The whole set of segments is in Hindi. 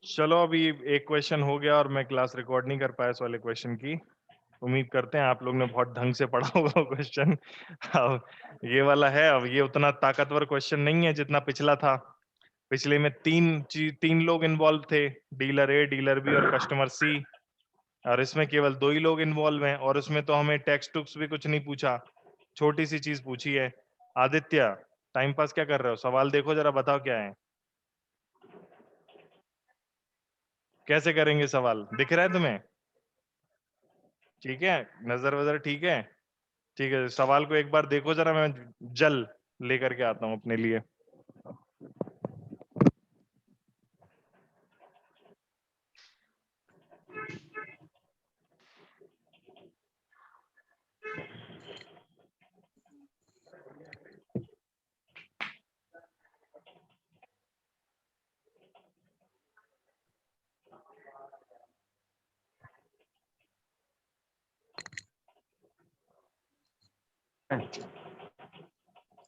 चलो अभी एक क्वेश्चन हो गया और मैं क्लास रिकॉर्ड नहीं कर पाया इस वाले क्वेश्चन की। उम्मीद करते हैं आप लोग ने बहुत ढंग से पढ़ा होगा क्वेश्चन। अब ये वाला है, अब ये उतना ताकतवर क्वेश्चन नहीं है जितना पिछला था। पिछले में तीन लोग इन्वॉल्व थे, डीलर ए, डीलर बी और कस्टमर सी। और इसमें केवल 2 ही लोग इन्वॉल्व हैं और उसमें तो हमें टेक्स्ट टुक्स भी कुछ नहीं पूछा, छोटी सी चीज पूछी है। आदित्य, टाइम पास क्या कर रहे हो? सवाल देखो जरा, बताओ क्या है। कैसे करेंगे सवाल, दिख रहा है तुम्हें? ठीक है, नजर वजर ठीक है? ठीक है, सवाल को एक बार देखो जरा, मैं जल लेकर के आता हूं अपने लिए।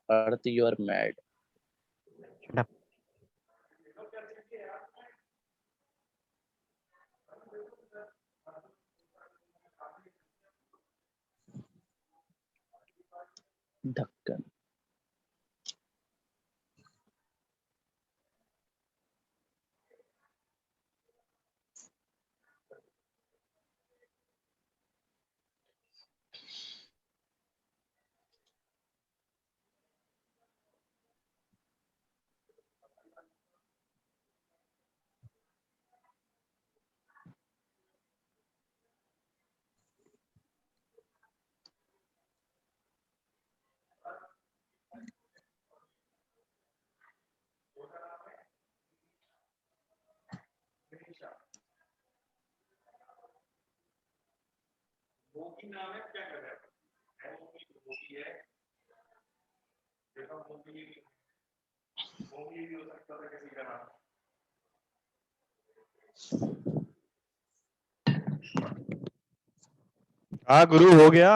Earth, you are mad. ढक्कन। नाम है, क्या कर रहे हैं? भी हो सकता था किसी का नाम। हाँ गुरु, हो गया।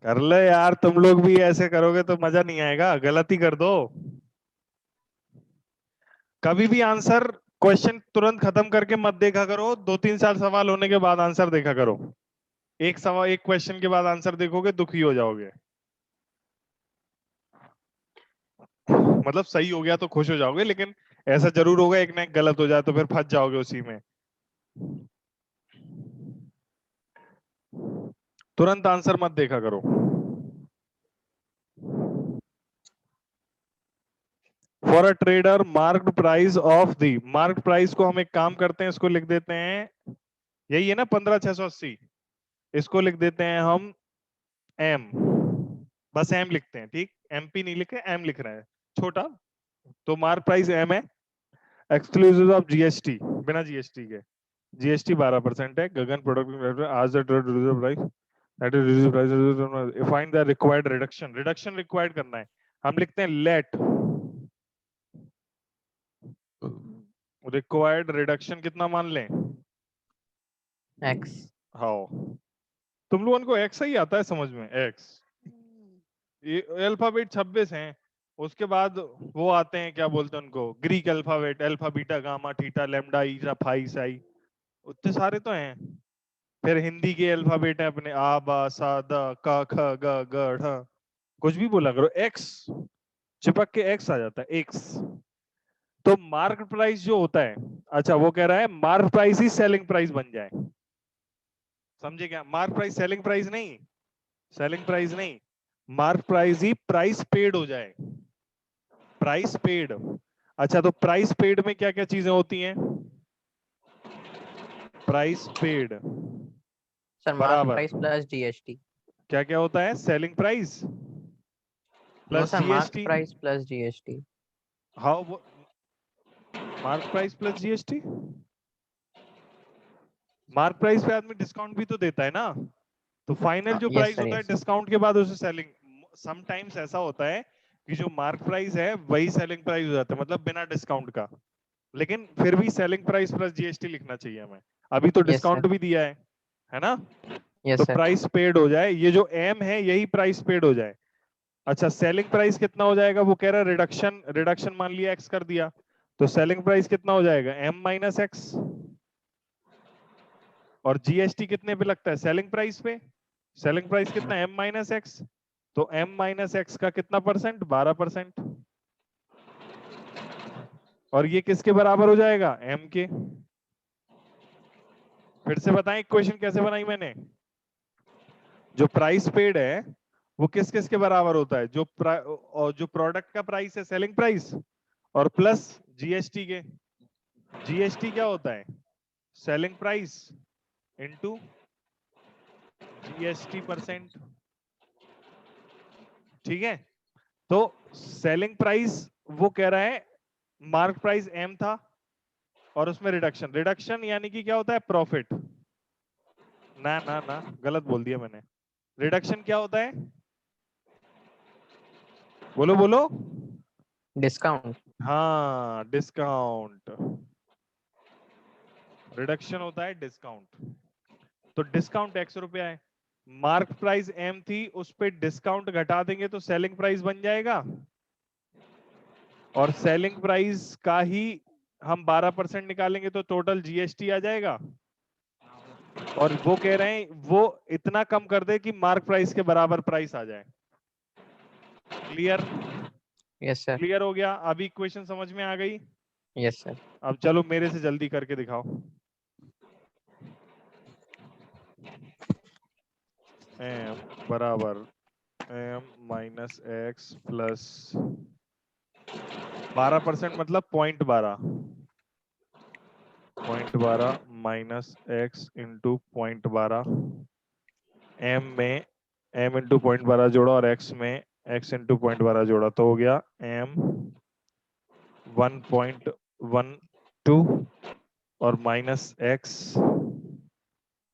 कर लो यार, तुम लोग भी ऐसे करोगे तो मजा नहीं आएगा, गलत ही कर दो। कभी भी आंसर क्वेश्चन तुरंत खत्म करके मत देखा करो, 2-3 सवाल होने के बाद आंसर देखा करो। एक सवाल, एक क्वेश्चन के बाद आंसर देखोगे दुखी हो जाओगे। मतलब सही हो गया तो खुश हो जाओगे, लेकिन ऐसा जरूर होगा एक ना एक गलत हो जाए तो फिर फंस जाओगे उसी में। तुरंत आंसर मत देखा करो। For a trader marked price of the, marked price को हम एक काम करते हैं, इसको लिख देते हैं, यही है ना 15,680, इसको लिख देते हैं हम एम। बस एम लिखते हैं, ठीक, एमपी नहीं लिखे, एम लिख रहे हैं छोटा। तो मार्क प्राइस एम है, एक्सक्लूसिव ऑफ जीएसटी, बिना जीएसटी के। जीएसटी 12% है। गगन प्रोडक्ट आज the price that is reduce price, find the required reduction, reduction required करना है। हम लिखते हैं लेट रिक्वायर्ड रिडक्शन कितना मान लें? एक्स। हाँ, तुम लोगों को एक्स ही आता है समझ में, एक्स। ये अल्फाबेट 26 हैं, उसके बाद वो आते हैं, क्या बोलते हैं उनको, Greek alphabet, alpha beta gamma theta lambda eta phi psi, उतने सारे तो हैं। फिर हिंदी के अल्फाबेट है अपने, आ बा सा द क ख ग घ ढ, कुछ भी बोला करो, एक्स चिपक के एक्स आ जाता है, एक्स। तो मार्क प्राइस जो होता है, अच्छा वो कह रहा है मार्क प्राइस ही सेलिंग प्राइस बन जाए, समझे क्या? मार्क प्राइस सेलिंग प्राइस नहीं, सेलिंग प्राइस नहीं, मार्क प्राइस ही प्राइस पेड हो जाए, प्राइस पेड। अच्छा, तो प्राइस पेड में क्या क्या चीजें होती हैं? प्राइस पेड सर मार्क बराबर प्राइस प्लस जीएसटी। क्या क्या होता है? Selling price no plus sir, mark GST. Price plus GST. How वो, mark price plus GST, mark price पे आदमी डिस्काउंट भी तो देता है ना, तो फाइनल जो यस प्राइस सर, होता है यस। डिस्काउंट के बाद उसे सेलिंग। समटाइम्स ऐसा होता है कि जो मार्क प्राइस है वही सेलिंग प्राइस हो जाता है, मतलब बिना डिस्काउंट का, लेकिन फिर भी सेलिंग प्राइस प्लस जीएसटी लिखना चाहिए हमें। अभी तो यस सर, डिस्काउंट भी दिया है ना? तो यस सर। प्राइस पेड हो जाए, ये जो एम है यही प्राइस पेड हो जाए। अच्छा सेलिंग प्राइस कितना हो जाएगा, वो कह रहा है रिडक्शन, रिडक्शन मान लिया एक्स कर दिया, तो सेलिंग प्राइस कितना हो जाएगा एम माइनस एक्स, और जीएसटी कितने पे लगता है सेलिंग प्राइस पे, सेलिंग प्राइस कितना एम माइनस एक्स, तो एम माइनस एक्स का कितना परसेंट 12%, और ये किसके बराबर हो जाएगा एम के। फिर से बताएं इक्वेशन कैसे बनाई मैंने, जो प्राइस पेड है वो किस किस के बराबर होता है, और जो प्रोडक्ट का प्राइस है सेलिंग प्राइस, और प्लस जीएसटी के। जीएसटी क्या होता है selling price into GST percent, ठीक है। तो सेलिंग प्राइस वो कह रहा है मार्क प्राइस एम था और उसमें रिडक्शन, रिडक्शन यानी कि क्या होता है प्रॉफिट, ना ना ना गलत बोल दिया मैंने, रिडक्शन क्या होता है, बोलो बोलो, डिस्काउंट। हाँ डिस्काउंट, रिडक्शन होता है डिस्काउंट। तो डिस्काउंट एक्स रुपया है, मार्क प्राइस एम थी, उस पे डिस्काउंट घटा देंगे तो सेलिंग प्राइस बन जाएगा, और सेलिंग प्राइस का ही हम 12% निकालेंगे तो टोटल जीएसटी आ जाएगा, और वो कह रहे हैं वो इतना कम कर दे कि मार्क प्राइस के बराबर प्राइस आ जाए। Clear, yes sir. क्लियर हो गया, अभी इक्वेशन समझ में आ गई। Yes sir. अब चलो मेरे से जल्दी करके दिखाओ। एम बराबर एम माइनस एक्स प्लस 12% मतलब 0.12 माइनस एक्स इंटू 0.12, एम में एम इंटू 0.12 जोड़ा और एक्स में एक्स इंटू 0.12 जोड़ा तो हो गया एम 1.12 और माइनस एक्स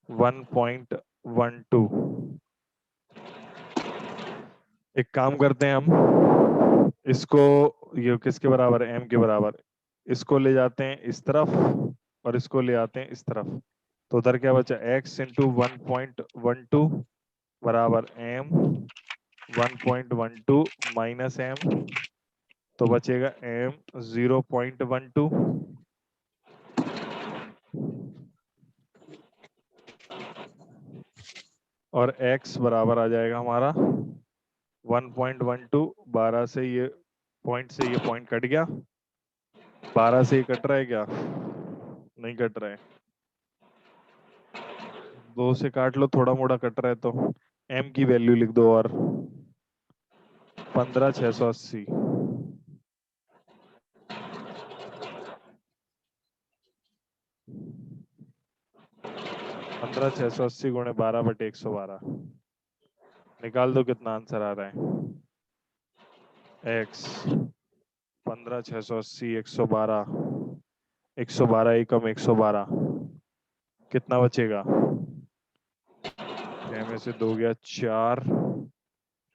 1.12। एक काम करते हैं हम इसको, ये किसके बराबर है एम के बराबर, इसको ले जाते हैं इस तरफ और इसको ले आते हैं इस तरफ, तो उधर क्या बचा x इंटू 1.12 बराबर एम 1.12 माइनस एम, तो बचेगा एम 0.12, और x बराबर आ जाएगा हमारा 1.12, 12 से ये पॉइंट कट गया, 12 से ये कट रहा है क्या, नहीं कट रहा है, 2 से काट लो थोड़ा मोड़ा कट रहा है, तो m की वैल्यू लिख दो और 15,680, 15,680 गुणे 12/112, निकाल दो कितना आंसर आ रहा है, x 15,680 112, 112 एकम 112, कितना बचेगा, 6 में से 2 गया 4,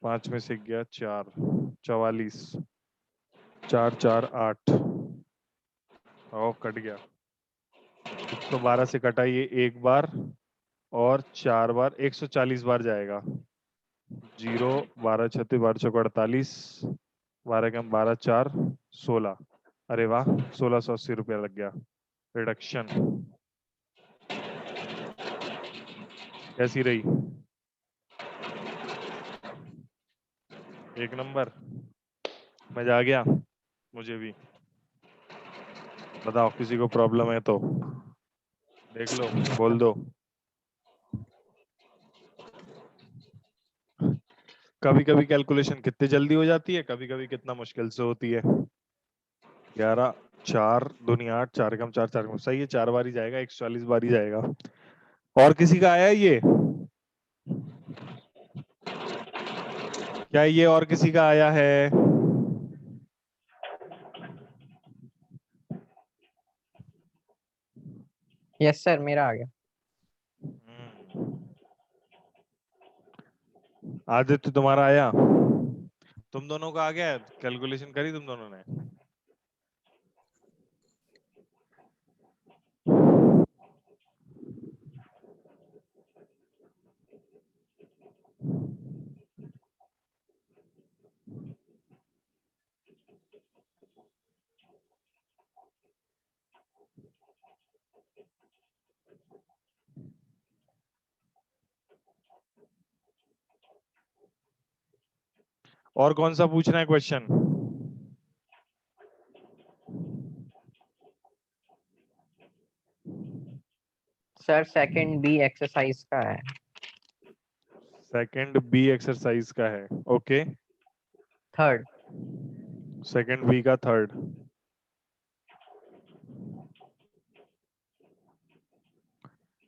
5 में से गया 4, 44, 4 4 8, ओ कट गया, 112 से कटाइए एक बार और 4 बार, 140 बार जाएगा, 0 12 36 12 चौक 48, 12 कम 12 4 16, अरे वाह 1,680 रुपया लग गया। रिडक्शन कैसी रही, एक नंबर, मजा आ गया मुझे भी। बताओ किसी को प्रॉब्लम है तो देख लो, बोल दो। कभी कभी कैलकुलेशन कितनी जल्दी हो जाती है, कभी कभी कितना मुश्किल से होती है। 11 4 दूनी 8, 4 कम 4 4 कम, सही है 4 बार ही जाएगा, 140 बार ही जाएगा। और किसी का आया है ये, क्या ये और किसी का आया है, यस सर मेरा आ गया। आदित्य तुम्हारा आया, तुम दोनों का आ गया, कैलकुलेशन करी तुम दोनों ने। और कौन सा पूछना है question? Sir second B exercise का है। सेकंड बी एक्सरसाइज का है, ओके। थर्ड। सेकंड बी का third.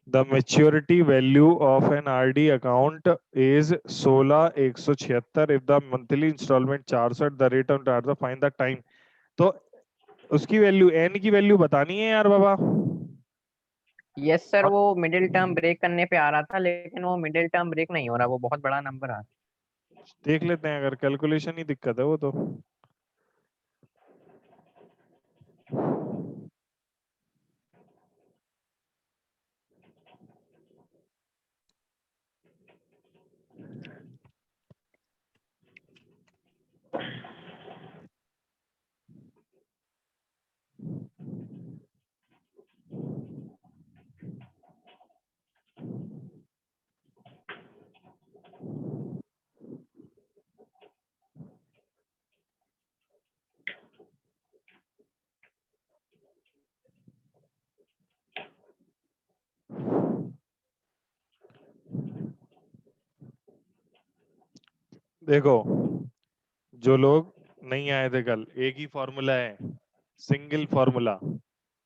The maturity value of an RD account is 16,176 if the monthly installment 400 the rate of the find the time। तो उसकी वैल्यू n की वैल्यू बतानी है यार बाबा। यस सर, अब वो मिडिल टर्म ब्रेक करने पे आ रहा था, लेकिन वो मिडिल टर्म ब्रेक नहीं हो रहा, वो बहुत बड़ा नंबर आ रहा। देख लेते हैं, अगर कैलकुलेशन ही दिक्कत है वो तो। देखो, जो लोग नहीं आए थे कल, एक ही फॉर्मूला है, सिंगल फॉर्मूला।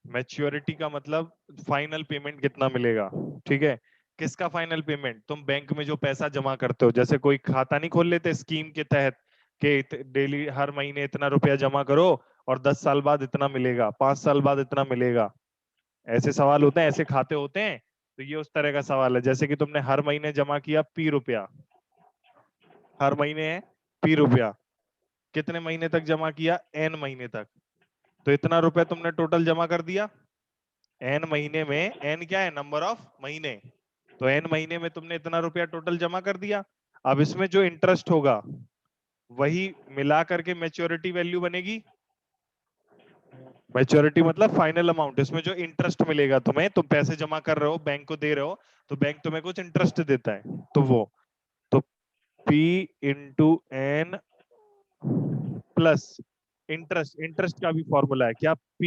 मैच्योरिटी का मतलब फाइनल पेमेंट कितना मिलेगा, ठीक है। किसका फाइनल पेमेंट? तुम बैंक में जो पैसा जमा करते हो, जैसे कोई खाता नहीं खोल लेते स्कीम के तहत कि डेली हर महीने इतना रुपया जमा करो और 10 साल बाद इतना मिलेगा, 5 साल बाद इतना मिलेगा। ऐसे सवाल होते हैं, ऐसे खाते होते हैं। तो ये उस तरह का सवाल है, जैसे कि तुमने हर महीने जमा किया पी रुपया, हर महीने है पी रुपया, कितने महीने तक जमा किया? एन महीने तक। तो इतना रुपया तुमने टोटल जमा कर दिया एन महीने में। एन क्या है? नंबर ऑफ महीने। तो एन महीने में तुमने इतना रुपया टोटल जमा कर दिया। अब इसमें जो इंटरेस्ट होगा वही मिला करके मैच्योरिटी वैल्यू बनेगी। मैच्योरिटी मतलब फाइनल अमाउंट, इसमें जो इंटरेस्ट मिलेगा तुम्हें, तुम पैसे जमा कर रहे हो, बैंक को दे रहे हो, तो बैंक तुम्हें कुछ इंटरेस्ट देता है, तो वो। तो P into N plus interest, interest का भी फॉर्मूला है क्या? P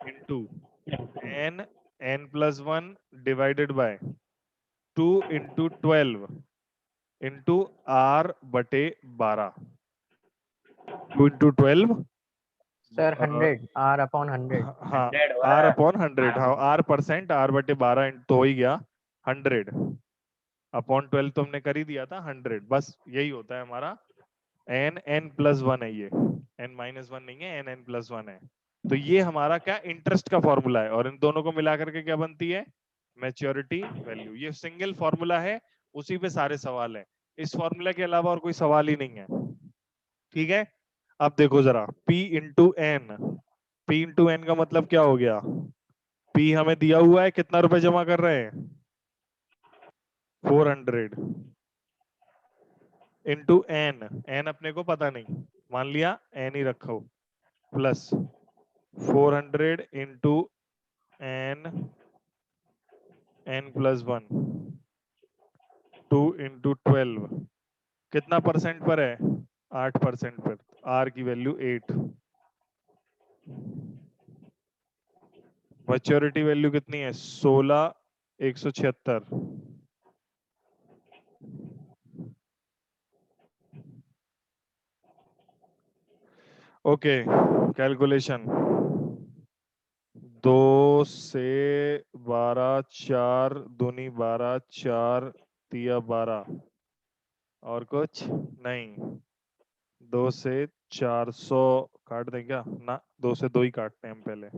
into N, N plus 1 divided by 2 into 12 into R बटे 12। 2 इंटू 12, सर 100, आर अपॉन 100। हाँ, आर अपॉन 100, हाँ, आर परसेंट, आर बटे 12 तो हो ही गया 100 अपॉन 12, तो हमने कर ही दिया था 100। बस यही होता है हमारा एन, एन प्लस 1 है ये, एन माइनस 1 नहीं है, एन एन प्लस 1 है। तो ये हमारा क्या इंटरेस्ट का फॉर्मूला है, और इन दोनों को मिलाकर के क्या बनती है? Maturity value. ये सिंगल फॉर्मूला है, उसी पे सारे सवाल है। इस फॉर्मूला के अलावा और कोई सवाल ही नहीं है, ठीक है। अब देखो जरा, P into N, P into N का मतलब क्या हो गया? P हमें दिया हुआ है, कितना रुपए जमा कर रहे हैं? 400 इंटू एन, एन अपने को पता नहीं, मान लिया एन ही रखो, plus 400 into N, N plus 1, 2 into 12, कितना परसेंट पर है? 8% पर। आर की वैल्यू 8। मैच्योरिटी वैल्यू कितनी है? 16,176। Okay, calculation. 2 से 12, 4 दूनी 12, 4 तिया 12, और कुछ नहीं। 2 से 400 काट दें क्या? ना, 2 से 2 ही काटते हैं हम पहले।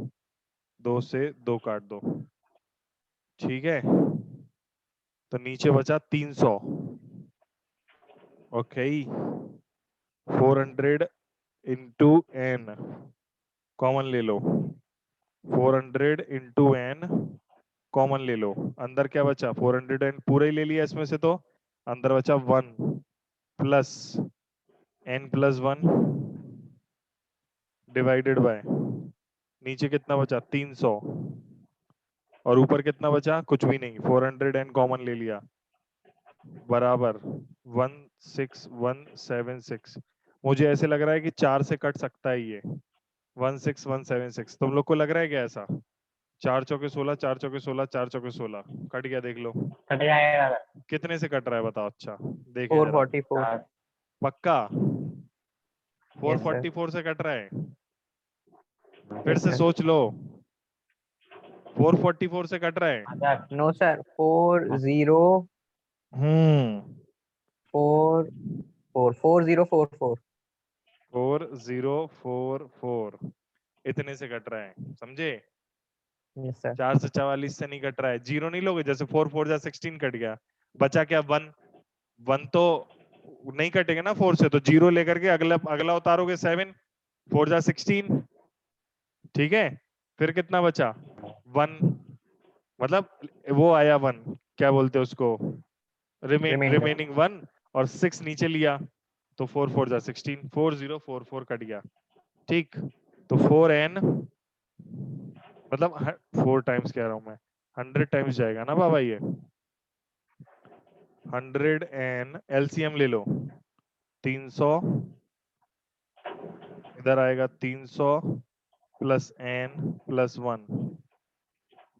2 से 2 काट दो, ठीक है। तो नीचे बचा 300। ओके, 400 इंटू एन कॉमन ले लो, 400 इंटू एन कॉमन ले लो। अंदर क्या बचा? 400 एन पूरा ही ले लिया इसमें से, तो अंदर बचा 1 plus N plus 1 divided by, नीचे कितना बचा? 300, और ऊपर कितना बचा? कुछ भी नहीं, 400 एन कॉमन ले लिया, बराबर 16176। मुझे ऐसे लग रहा है कि 4 से कट सकता है ये 16176। तुम लोग को लग रहा है क्या ऐसा? 4 चौके 16, 4 चौके 16, 4 चौके 16 कट गया, देख लो कट जाएगा। कितने से कट रहा है बताओ। अच्छा देखें जरा, 444। पक्का यस सर। 444 से कट रहा है? फिर यस से सर। सोच लो, 444 से कट रहा है? नो सर, 40 हम्म 4 4 4044। 4044 इतने से कट रहा है, समझे? Yes sir. 4 से 44 से नहीं कट रहा है। जीरो नहीं लोगे, जैसे 4 4 जा 16 कट गया, बचा क्या 1। 1 तो नहीं कटेगा ना 4 से, तो जीरो लेकर के अगला अगला उतारोगे 7, 4 जा 16, ठीक है। फिर कितना बचा 1, मतलब वो आया 1, क्या बोलते हैं उसको, रिमाइंडर। रिमेनिंग 1, और 6 नीचे लिया, तो 4 4 जा 16, 4044 कट गया, ठीक। तो 4n, मतलब 4 टाइम्स कह रहा हूं मैं, 100 टाइम्स जाएगा ना बाबा ये। 100n एलसीएम ले लो, 300 इधर आएगा, 300 प्लस n प्लस 1,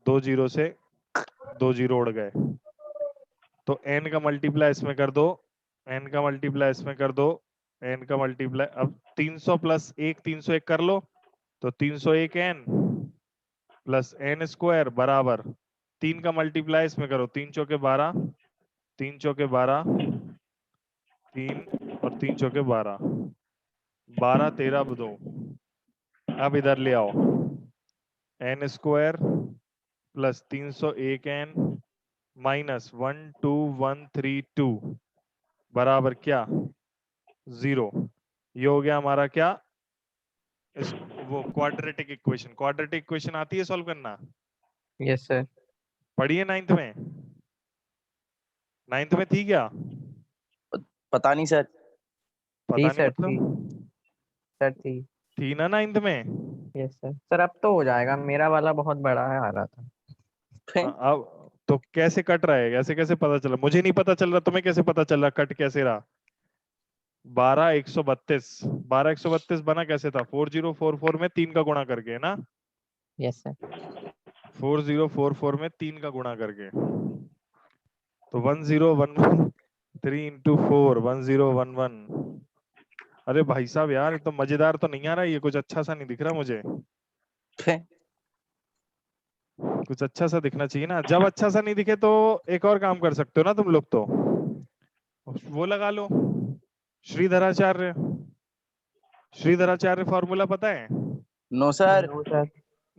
2 जीरो से 2 जीरो उड़ गए, तो n का मल्टीप्लाई इसमें कर दो, n का मल्टीप्लाई इसमें कर दो, n का मल्टीप्लाई, अब 300 प्लस 1 301 कर लो, तो 301 n प्लस n स्क्वायर बराबर 3 का मल्टीप्लाई इसमें करो, 3 चौके 12, 3 चौके 12, 3 और 3 चौके 12, 12 13 2। अब इधर ले आओ, n square plus 301 n minus 12132 बराबर क्या, 0। ये हो गया हमारा क्या, इस वो क्वाड्रेटिक इक्वेशन। क्वाड्रेटिक इक्वेशन आती है सॉल्व करना? Yes sir. पढ़िए 9th में, 9th में थी क्या? पता नहीं सर। पता नहीं सर थी। मतलब, सर थी। थी ना 9th में? Yes sir. सर अब तो हो जाएगा, मेरा वाला बहुत बड़ा है आ रहा था। अब तो कैसे कट रहा है, ऐसे कैसे पता चला? मुझे नहीं पता चल रहा, तुम्हें कैसे पता चल रहा कट कैसे रहा? 12 132, 12 132 बना कैसे था? 4044 में 3 का गुणा करके, है ना? Yes sir. 4044 में 3 का गुणा करके, तो 1011 3 इंटू 4 1011। अरे भाई साहब यार, ये तो मजेदार तो नहीं आ रहा, ये कुछ अच्छा सा नहीं दिख रहा मुझे। कुछ अच्छा सा दिखना चाहिए ना। जब अच्छा सा नहीं दिखे तो एक और काम कर सकते हो ना तुम लोग, तो वो लगा लो, श्रीधराचार्य। श्रीधराचार्य फॉर्मूला पता है? No sir. No sir.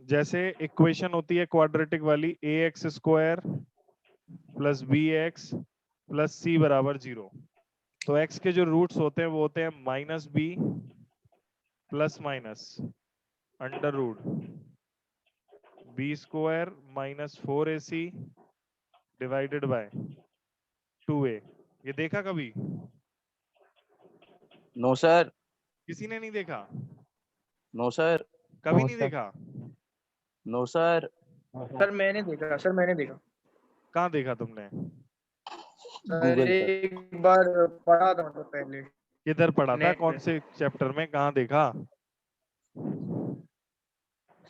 जैसे इक्वेशन होती है क्वाड्रेटिक वाली, ax स्क्वायर प्लस bx प्लस c बराबर 0, तो x के जो रूट्स होते हैं वो होते हैं minus B plus minus under root B square minus 4ac divided by 2a। ये देखा कभी? No sir. किसी ने नहीं देखा? No sir. कभी नो नहीं सर। देखा? No sir. सर मैंने देखा, सर मैंने देखा। कहाँ देखा तुमने? सर गूगल पर। एक बार पढ़ा था मतलब पहले किधर पढ़ा था, नेट कौन पे। से चैप्टर में, कहाँ देखा?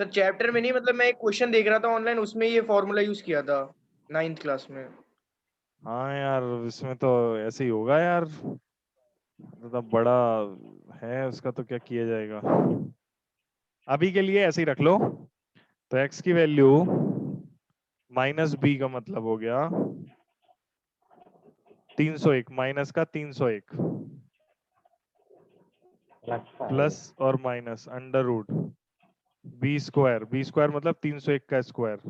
सर चैप्टर में नहीं, मतलब मैं एक क्वेश्चन देख रहा था ऑनलाइन, उसमें ये फॉर्मूला यूज किया था 9th क्लास में। हाँ यार, इसमें तो ऐसे ही होगा यार, मतलब बड़ा है उसका, तो क्या किया जाएगा। अभी के लिए ऐसे ही रख लो। तो x की वैल्यू माइनस बी का मतलब हो गया 301, माइनस का 301 प्लस और minus under root B square मतलब 301 का स्क्वायर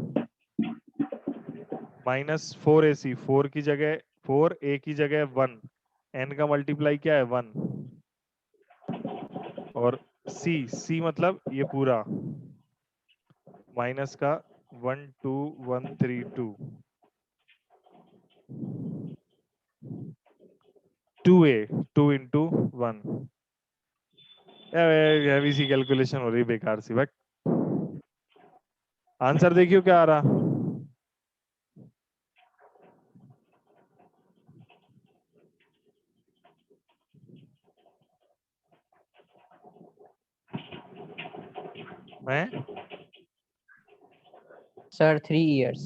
माइनस 4ac, 4 की जगह 4, a की जगह 1, n का मल्टीप्लाई क्या है 1, और c मतलब ये पूरा माइनस का 12132 2a 2 इंटू 1। हैवी सी कैलकुलेशन हो रही है बेकार सी, बट आंसर देखियो क्या आ रहा। हैं? Sir 3 years।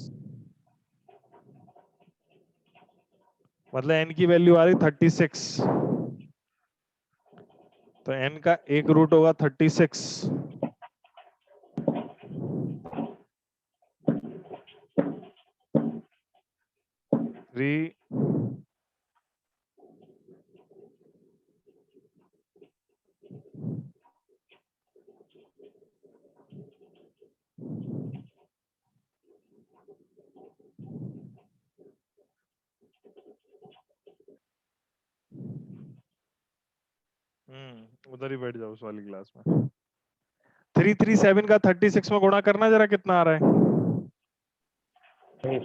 मतलब n की वैल्यू आ रही 36, तो n का एक रूट होगा 36। 3 उधर ही बैठ जाओ उस वाली क्लास में। 337 का 36 में गुणा करना जरा, कितना आ रहा है?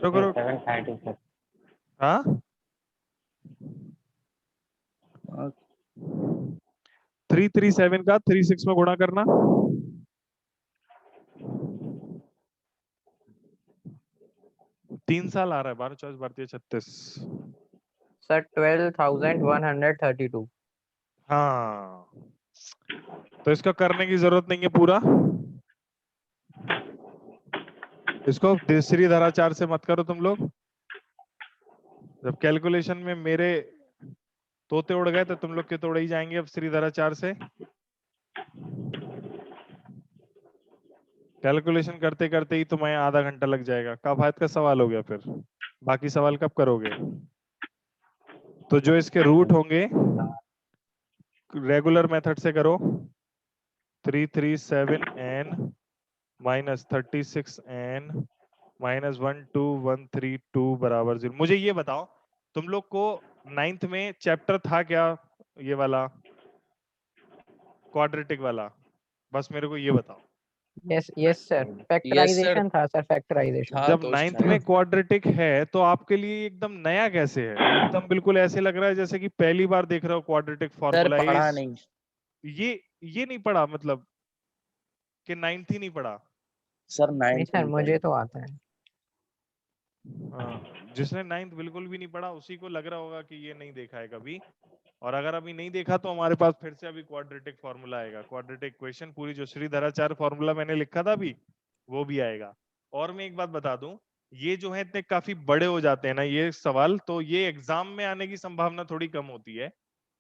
करो। 3736। हाँ 337 का 36 में गुणा करना। 3 साल आ रहा है। 12 24 32 36। सर 12,132। हाँ, तो इसका करने की जरूरत नहीं है पूरा। इसको तीसरी धाराचार से मत करो तुम लोग। जब कैलकुलेशन में मेरे तोते उड़ गए तो तुम लोग के तो उड़ ही जाएंगे अब श्री धाराचार से। कैलकुलेशन करते करते ही तुम्हें आधा घंटा लग जाएगा। कफायत का सवाल हो गया, फिर बाकी सवाल कब करोगे? तो जो इसके रूट होंगे रेगुलर मेथड से करो। 337n माइनस 36n माइनस 12132 बराबर 0। मुझे ये बताओ, तुम लोग को 9th में चैप्टर था क्या ये वाला क्वाड्रेटिक वाला? बस मेरे को ये बताओ। यस यस सर, फैक्टराइजेशन था सर, फैक्टराइजेशन। हाँ जब तो 9th में क्वाड्रेटिक है तो आपके लिए एकदम नया कैसे है? एकदम बिल्कुल ऐसे लग रहा है जैसे कि पहली बार देख रहे हो क्वाड्रेटिक सर फॉर्मूला। पढ़ा नहीं। ये नहीं पढ़ा मतलब कि 9th ही नहीं पढ़ा? सर नहीं 9th सर, में मुझे तो आता है। हाँ, जिसने 9th बिल्कुल भी नहीं पढ़ा उसी को लग रहा होगा कि ये नहीं देखा है कभी। और अगर अभी नहीं देखा तो हमारे पास फिर से अभी क्वाड्रेटिक फॉर्मूला आएगा। क्वाड्रेटिक इक्वेशन पूरी जो श्रीधराचार्य फॉर्मूला मैंने लिखा था अभी, वो भी आएगा। और मैं एक बात बता दूं, ये जो है इतने काफी बड़े हो जाते हैं ना ये सवाल, तो ये एग्जाम में आने की संभावना थोड़ी कम होती है।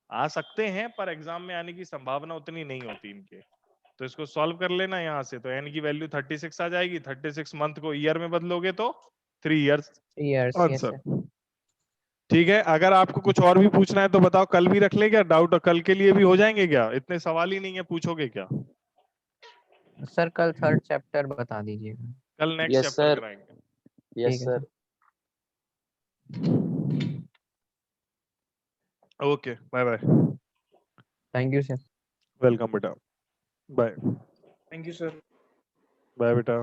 आ सकते हैं पर एग्जाम में आने की संभावना उतनी नहीं होती इनके। तो इसको सॉल्व कर लेना यहाँ से, तो एन की वैल्यू 36 आ जाएगी। 36 मंथ को ईयर में बदलोगे तो 3 years 3 years, yes answer. Sir. ठीक है, अगर आपको कुछ और भी पूछना है तो बताओ, कल भी रख ले क्या डाउट? कल के लिए भी हो जाएंगे क्या? इतने सवाल ही नहीं है, पूछोगे क्या? सर कल 3rd चैप्टर बता दीजिएगा। कल नेक्स्ट यस चैप्टर सर, कराएंगे। यस ठीक है sir. Okay, bye bye. Thank you sir. Welcome बेटा, bye. Thank you sir. Bye बेटा।